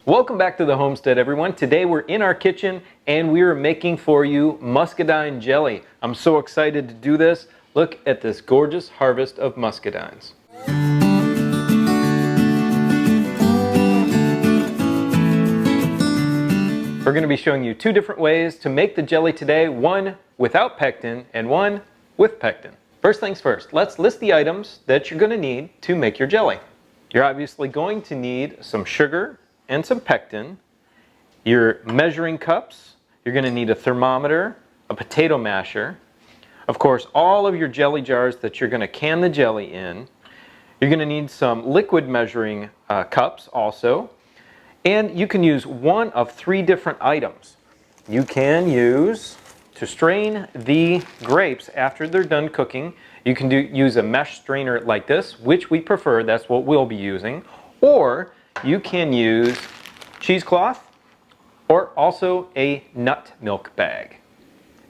Welcome back to the Homestead, everyone. Today we're in our kitchen and we are making for you muscadine jelly. I'm so excited to do this. Look at this gorgeous harvest of muscadines. We're going to be showing you two different ways to make the jelly today, one without pectin and one with pectin. First things first, let's list the items that you're going to need to make your jelly. You're obviously going to need some sugar and some pectin, your measuring cups, you're going to need a thermometer, a potato masher, of course all of your jelly jars that you're going to can the jelly in. You're going to need some liquid measuring cups also, and you can use one of three different items. You can use, to strain the grapes after they're done cooking, you can use a mesh strainer like this, which we prefer, that's what we'll be using, or you can use cheesecloth or also a nut milk bag.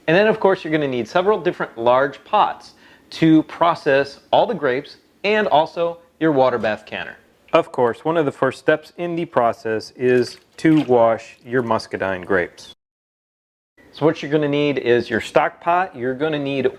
And then of course you're going to need several different large pots to process all the grapes and also your water bath canner. Of course, one of the first steps in the process is to wash your muscadine grapes. So what you're going to need is your stock pot. You're going to need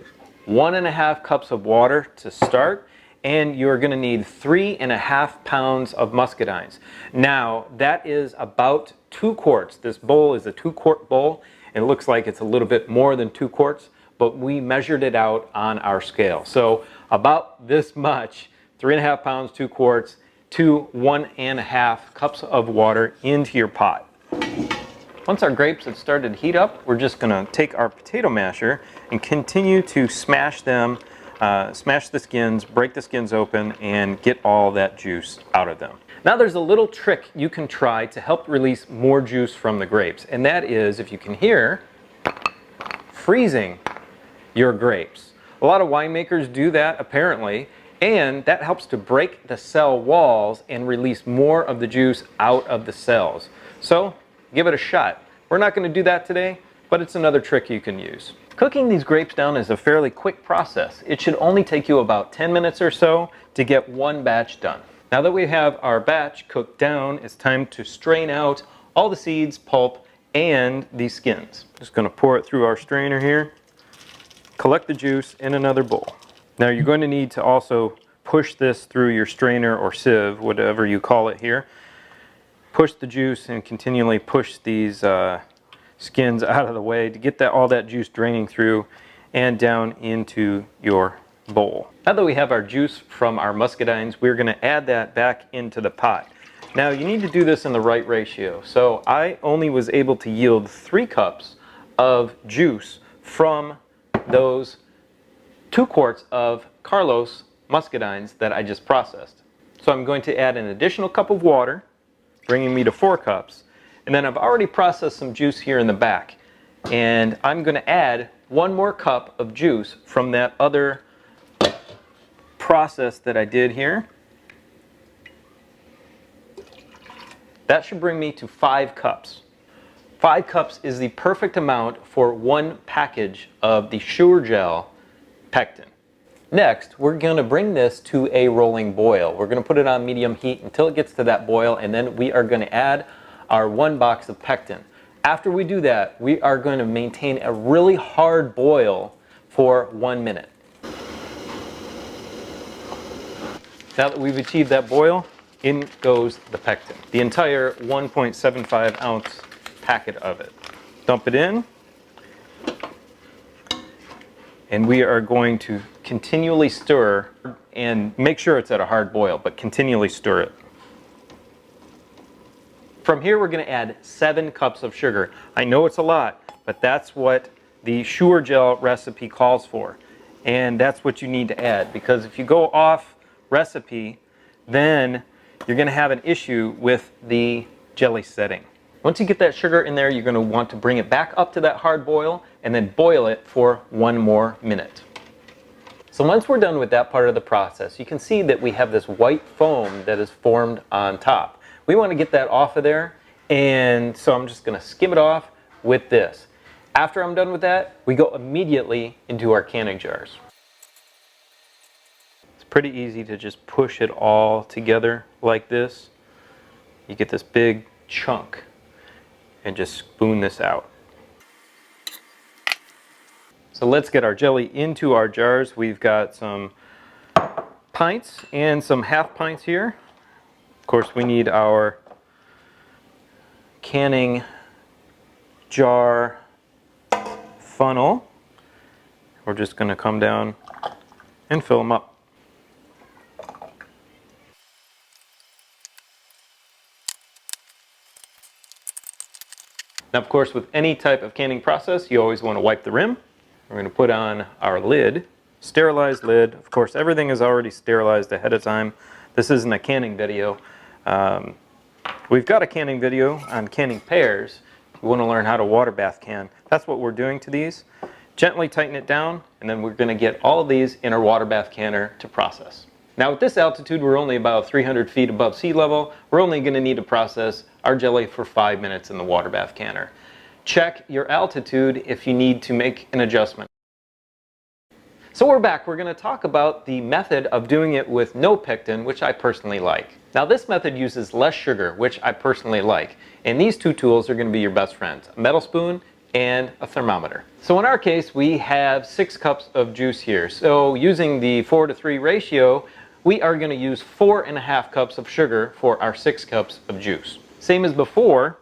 1.5 cups of water to start, and you're going to need 3.5 pounds of muscadines. Now that is about 2 quarts. This bowl is a 2-quart bowl, and it looks like it's a little bit more than 2 quarts, but we measured it out on our scale. So about this much, 3.5 pounds, 2 quarts, to 1.5 cups of water into your pot. Once our grapes have started to heat up, we're just going to take our potato masher and continue to smash them, smash the skins, break the skins open, and get all that juice out of them. Now there's a little trick you can try to help release more juice from the grapes, and that is, if you can hear, freezing your grapes. A lot of winemakers do that apparently, and that helps to break the cell walls and release more of the juice out of the cells. So give it a shot. We're not going to do that today, but it's another trick you can use. Cooking these grapes down is a fairly quick process. It should only take you about 10 minutes or so to get one batch done. Now that we have our batch cooked down, it's time to strain out all the seeds, pulp, and the skins. Just going to pour it through our strainer here. Collect the juice in another bowl. Now you're going to need to also push this through your strainer or sieve, whatever you call it here. Push the juice and continually push these skins out of the way to get all that juice draining through and down into your bowl. Now that we have our juice from our muscadines, we're going to add that back into the pot. Now you need to do this in the right ratio. So I only was able to yield 3 cups of juice from those 2 quarts of Carlos muscadines that I just processed. So I'm going to add an additional cup of water, bringing me to 4 cups. And then I've already processed some juice here in the back. And I'm going to add 1 more cup of juice from that other process that I did here. That should bring me to 5 cups. 5 cups is the perfect amount for 1 package of the Sure Gel Pectin. Next, we're going to bring this to a rolling boil. We're going to put it on medium heat until it gets to that boil, and then we are going to add our 1 box of pectin. After we do that, we are going to maintain a really hard boil for 1 minute. Now that we've achieved that boil, in goes the pectin, the entire 1.75 ounce packet of it. Dump it in. And we are going to continually stir and make sure it's at a hard boil, but continually stir it. From here we're going to add 7 cups of sugar. I know it's a lot, but that's what the Sure Gel recipe calls for. And that's what you need to add, because if you go off recipe, then you're going to have an issue with the jelly setting. Once you get that sugar in there, you're going to want to bring it back up to that hard boil and then boil it for 1 more minute. So once we're done with that part of the process, you can see that we have this white foam that is formed on top. We want to get that off of there, and so I'm just going to skim it off with this. After I'm done with that, we go immediately into our canning jars. It's pretty easy to just push it all together like this. You get this big chunk and just spoon this out. So let's get our jelly into our jars. We've got some pints and some half pints here. Of course, we need our canning jar funnel. We're just going to come down and fill them up. Now, of course, with any type of canning process, you always want to wipe the rim. We're going to put on our lid, sterilized lid. Of course, everything is already sterilized ahead of time. This isn't a canning video. We've got a canning video on canning pears. If you want to learn how to water bath can, that's what we're doing to these. Gently tighten it down, and then we're going to get all of these in our water bath canner to process. Now, at this altitude, we're only about 300 feet above sea level. We're only going to need to process our jelly for 5 minutes in the water bath canner. Check your altitude if you need to make an adjustment. So we're back. We're going to talk about the method of doing it with no pectin, which I personally like. Now, this method uses less sugar, which I personally like. And these two tools are going to be your best friends: a metal spoon and a thermometer. So in our case, we have 6 cups of juice here. So using the 4:3 ratio, we are going to use 4.5 cups of sugar for our 6 cups of juice. Same as before,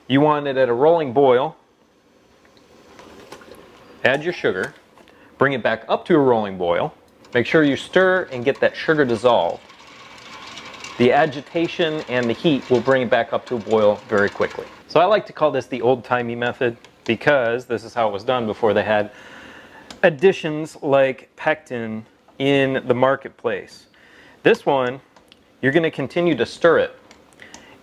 you want it at a rolling boil. Add your sugar, bring it back up to a rolling boil. Make sure you stir and get that sugar dissolved. The agitation and the heat will bring it back up to a boil very quickly. So I like to call this the old-timey method because this is how it was done before they had additions like pectin in the marketplace. This one, you're going to continue to stir it,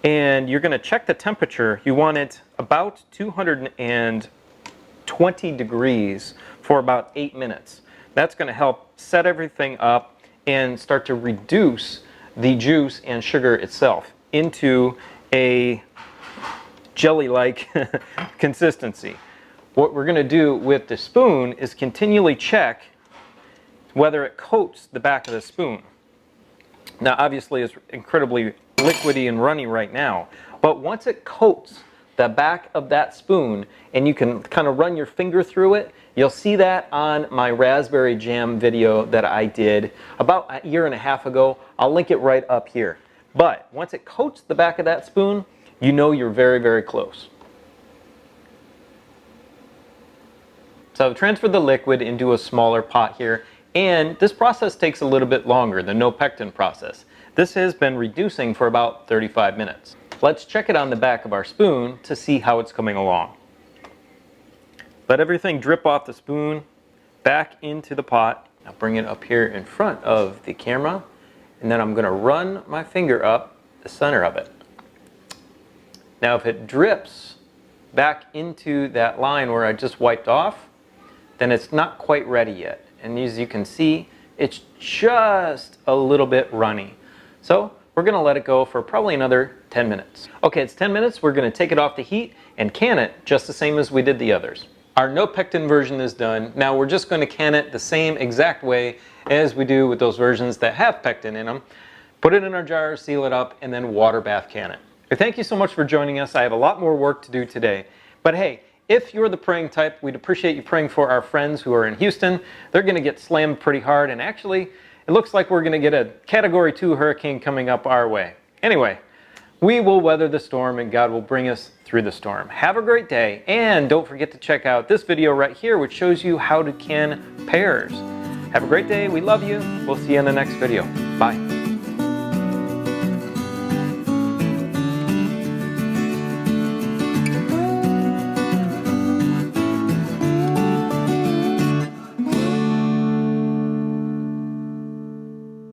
and you're going to check the temperature. You want it about 220 degrees for about 8 minutes. That's going to help set everything up and start to reduce the juice and sugar itself into a jelly-like consistency. What we're going to do with the spoon is continually check whether it coats the back of the spoon. Now, obviously, it's incredibly liquidy and runny right now, but once it coats the back of that spoon and you can kind of run your finger through it, you'll see that on my raspberry jam video that I did about a year and a half ago. I'll link it right up here. But once it coats the back of that spoon, you know you're very, very close. So I've transferred the liquid into a smaller pot here, and this process takes a little bit longer, the no pectin process. This has been reducing for about 35 minutes. Let's check it on the back of our spoon to see how it's coming along. Let everything drip off the spoon back into the pot. Now bring it up here in front of the camera, and then I'm going to run my finger up the center of it. Now if it drips back into that line where I just wiped off, then it's not quite ready yet. And as you can see, it's just a little bit runny. So we're going to let it go for probably another 10 minutes. Okay, it's 10 minutes. We're going to take it off the heat and can it just the same as we did the others. Our no pectin version is done. Now we're just going to can it the same exact way as we do with those versions that have pectin in them. Put it in our jar, seal it up, and then water bath can it. Thank you so much for joining us. I have a lot more work to do today. But hey, if you're the praying type, we'd appreciate you praying for our friends who are in Houston. They're going to get slammed pretty hard, and actually, it looks like we're going to get a Category 2 hurricane coming up our way. Anyway, we will weather the storm, and God will bring us through the storm. Have a great day, and don't forget to check out this video right here, which shows you how to can pears. Have a great day. We love you. We'll see you in the next video. Bye.